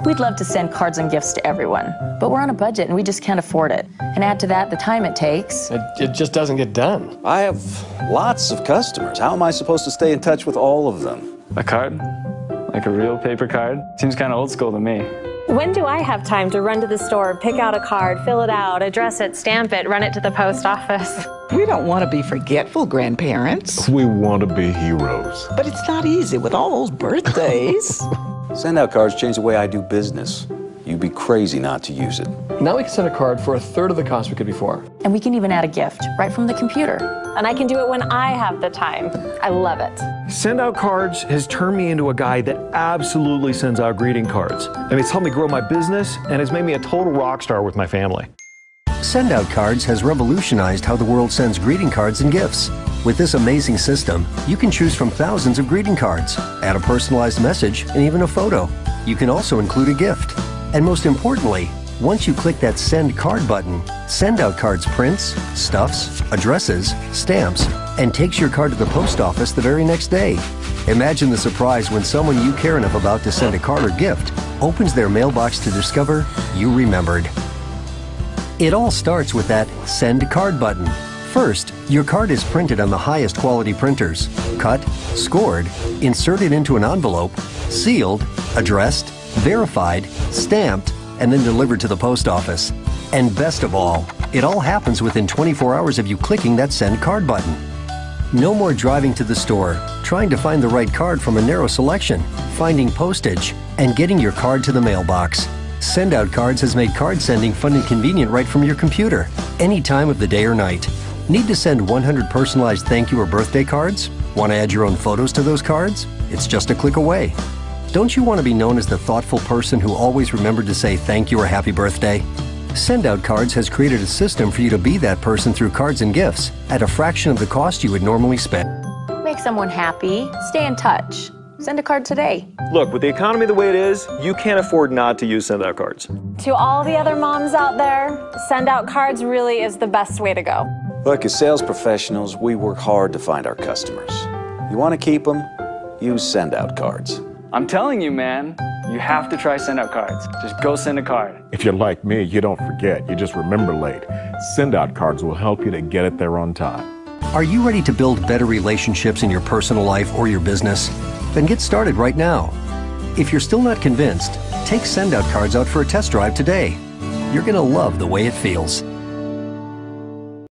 We'd love to send cards and gifts to everyone, but we're on a budget and we just can't afford it. And add to that the time it takes. It just doesn't get done. I have lots of customers. How am I supposed to stay in touch with all of them? A card? Like a real paper card? Seems kind of old school to me. When do I have time to run to the store, pick out a card, fill it out, address it, stamp it, run it to the post office? We don't want to be forgetful grandparents. We want to be heroes. But it's not easy with all those birthdays. Send out cards change the way I do business. You'd be crazy not to use it. Now we can send a card for a third of the cost we could before. And we can even add a gift right from the computer. And I can do it when I have the time. I love it. Send Out Cards has turned me into a guy that absolutely sends out greeting cards. I mean, it's helped me grow my business and it's made me a total rock star with my family. Send Out Cards has revolutionized how the world sends greeting cards and gifts. With this amazing system, you can choose from thousands of greeting cards, add a personalized message, and even a photo. You can also include a gift. And most importantly, once you click that Send Card button, Send Out Cards prints, stuffs, addresses, stamps, and takes your card to the post office the very next day. Imagine the surprise when someone you care enough about to send a card or gift opens their mailbox to discover you remembered. It all starts with that Send Card button. First, your card is printed on the highest quality printers, cut, scored, inserted into an envelope, sealed, addressed, verified, stamped, and then delivered to the post office. And best of all, it all happens within 24 hours of you clicking that Send Card button. No more driving to the store, trying to find the right card from a narrow selection, finding postage, and getting your card to the mailbox. Send Out Cards has made card sending fun and convenient right from your computer, any time of the day or night. Need to send 100 personalized thank you or birthday cards? Want to add your own photos to those cards? It's just a click away. Don't you want to be known as the thoughtful person who always remembered to say thank you or happy birthday? Send Out Cards has created a system for you to be that person through cards and gifts at a fraction of the cost you would normally spend. Make someone happy. Stay in touch. Send a card today. Look, with the economy the way it is, you can't afford not to use Send Out Cards. To all the other moms out there, Send Out Cards really is the best way to go. Look, as sales professionals, we work hard to find our customers. You want to keep them? Use Send Out Cards. I'm telling you, man, you have to try Send Out Cards. Just go send a card. If you're like me, you don't forget, you just remember late. Send Out Cards will help you to get it there on time. Are you ready to build better relationships in your personal life or your business? Then get started right now. If you're still not convinced, take Send Out Cards out for a test drive today. You're going to love the way it feels.